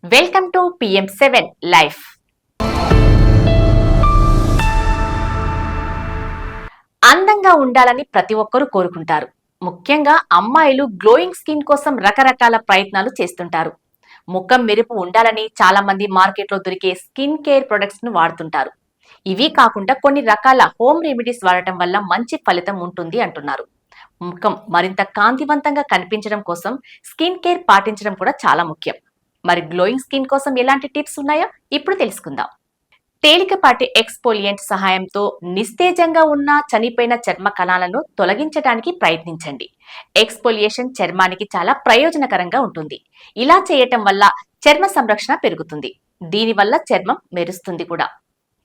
Welcome to PM7 life. అందంగా ఉండాలని ప్రతి ఒక్కరూ కోరుకుంటారు. ముఖ్యంగా అమ్మాయిలు గ్లోయింగ్ స్కిన్ కోసం రకరకాల ప్రయత్నాలు చేస్తుంటారు. ముఖం మెరుపు ఉండాలని చాలా మంది మార్కెట్లో దొరికే స్కిన్ కేర్ ప్రొడక్ట్స్ ను వాడుతుంటారు. ఇవి కాకుండా కొన్ని రకాల హోమ్ రెమెడీస్ వాడటం వల్ల మంచి ఫలితం ఉంటుంది అంటున్నారు. ముఖం మరింత కాంతివంతంగా కనిపించడం కోసం స్కిన్ కేర్ పాటించడం కూడా చాలా ముఖ్యం. మరి గ్లోయింగ్ స్కిన్ కోసం ఎలాంటి టిప్స్ ఉన్నాయో ఇప్పుడు తెలుసుకుందాం. తేలికపాటి ఎక్స్పోలియంట్ సహాయంతో నిస్తేజంగా ఉన్న చనిపోయిన చర్మ కణాలను తొలగించడానికి ప్రయత్నించండి. ఎక్స్పోలియేషన్ చర్మానికి చాలా ప్రయోజనకరంగా ఉంటుంది. ఇలా చేయటం వల్ల చర్మ సంరక్షణ పెరుగుతుంది. దీనివల్ల చర్మం మెరుస్తుంది కూడా.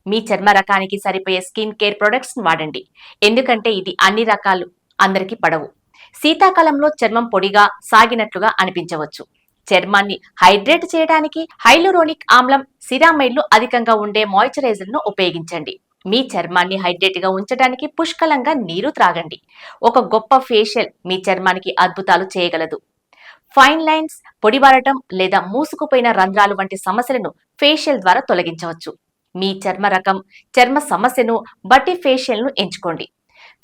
మీ చర్మ రకానికి సరిపోయే స్కిన్ కేర్ ప్రొడక్ట్స్ వాడండి. ఎందుకంటే ఇది అన్ని రకాలు అందరికీ పడవు. శీతాకాలంలో చర్మం పొడిగా సాగినట్లుగా అనిపించవచ్చు. చర్మాన్ని హైడ్రేట్ చేయడానికి హైలూరోనిక్ ఆమ్లం, సిరామైడ్లు అధికంగా ఉండే మాయిశ్చరైజర్ ను ఉపయోగించండి. మీ చర్మాన్ని హైడ్రేట్ గా ఉంచడానికి పుష్కలంగా నీరు త్రాగండి. ఒక గొప్ప ఫేషియల్ మీ చర్మానికి అద్భుతాలు చేయగలదు. ఫైన్ లైన్స్, పొడిబారటం లేదా మూసుకుపోయిన రంధ్రాలు వంటి సమస్యలను ఫేషియల్ ద్వారా తొలగించవచ్చు. మీ చర్మ రకం, చర్మ సమస్యను బట్టి ఫేషియల్ ను ఎంచుకోండి.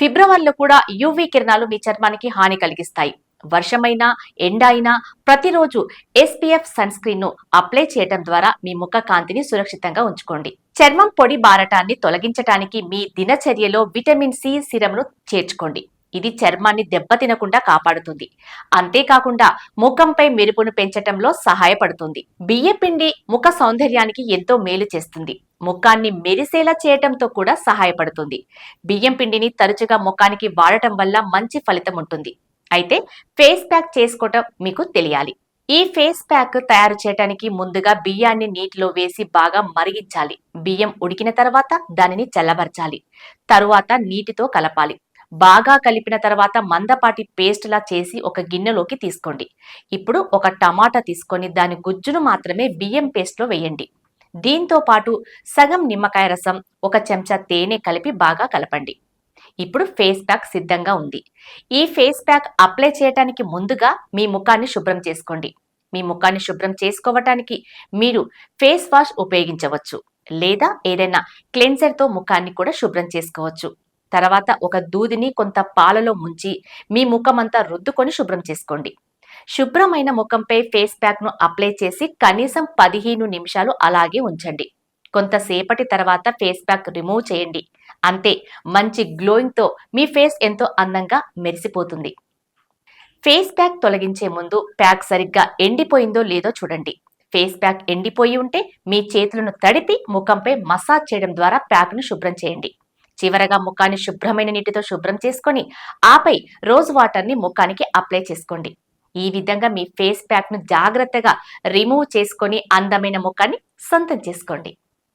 ఫిబ్రవరిలో కూడా యూవీ కిరణాలు మీ చర్మానికి హాని కలిగిస్తాయి. వర్షమైనా ఎండ అయినా ప్రతిరోజు SPF సన్ స్క్రీన్ ను అప్లై చేయడం ద్వారా మీ ముఖ కాంతిని సురక్షితంగా ఉంచుకోండి. చర్మం పొడి బారటాన్ని తొలగించడానికి మీ దినచర్యలో విటమిన్ C సిరంను చేర్చుకోండి. ఇది చర్మాన్ని దెబ్బతినకుండా కాపాడుతుంది. అంతేకాకుండా ముఖంపై మెరుపును పెంచటంలో సహాయపడుతుంది. బియ్యపిండి ముఖ సౌందర్యానికి ఎంతో మేలు చేస్తుంది. ముఖాన్ని మెరిసేలా చేయటంతో కూడా సహాయపడుతుంది. బియ్యం పిండిని తరచుగా ముఖానికి వాడటం వల్ల మంచి ఫలితం ఉంటుంది. అయితే ఫేస్ ప్యాక్ చేసుకోవటం మీకు తెలియాలి. ఈ ఫేస్ ప్యాక్ తయారు చేయడానికి ముందుగా బియ్యాన్ని నీటిలో వేసి బాగా మరిగించాలి. బియ్యం ఉడికిన తర్వాత దానిని చల్లబరచాలి. తరువాత నీటితో కలపాలి. బాగా కలిపిన తర్వాత మందపాటి పేస్ట్ లా చేసి ఒక గిన్నెలోకి తీసుకోండి. ఇప్పుడు ఒక టమాటా తీసుకొని దాని గుజ్జును మాత్రమే బియ్యం పేస్ట్ లో వేయండి. దీంతో పాటు సగం నిమ్మకాయ రసం, ఒక చెంచా తేనె కలిపి బాగా కలపండి. ఇప్పుడు ఫేస్ ప్యాక్ సిద్ధంగా ఉంది. ఈ ఫేస్ ప్యాక్ అప్లై చేయడానికి ముందుగా మీ ముఖాన్ని శుభ్రం చేసుకోండి. మీ ముఖాన్ని శుభ్రం చేసుకోవటానికి మీరు ఫేస్ వాష్ ఉపయోగించవచ్చు, లేదా ఏదైనా క్లెన్సర్ తో ముఖాన్ని కూడా శుభ్రం చేసుకోవచ్చు. తర్వాత ఒక దూదిని కొంత పాలలో ముంచి మీ ముఖమంతా రుద్దుకొని శుభ్రం చేసుకోండి. శుభ్రమైన ముఖంపై ఫేస్ ప్యాక్ ను అప్లై చేసి కనీసం 15 నిమిషాలు అలాగే ఉంచండి. కొంతసేపటి తర్వాత ఫేస్ ప్యాక్ రిమూవ్ చేయండి. అంతే, మంచి గ్లోయింగ్ తో మీ ఫేస్ ఎంతో అందంగా మెరిసిపోతుంది. ఫేస్ ప్యాక్ తొలగించే ముందు ప్యాక్ సరిగ్గా ఎండిపోయిందో లేదో చూడండి. ఫేస్ ప్యాక్ ఎండిపోయి ఉంటే మీ చేతులను తడిపి ముఖంపై మసాజ్ చేయడం ద్వారా ప్యాక్ ను శుభ్రం చేయండి. చివరగా ముఖాన్ని శుభ్రమైన నీటితో శుభ్రం చేసుకొని ఆపై రోజ్ వాటర్ ని ముఖానికి అప్లై చేసుకోండి. ఈ విధంగా మీ ఫేస్ ప్యాక్ ను జాగ్రత్తగా రిమూవ్ చేసుకొని అందమైన ముఖాన్ని సొంతం చేసుకోండి.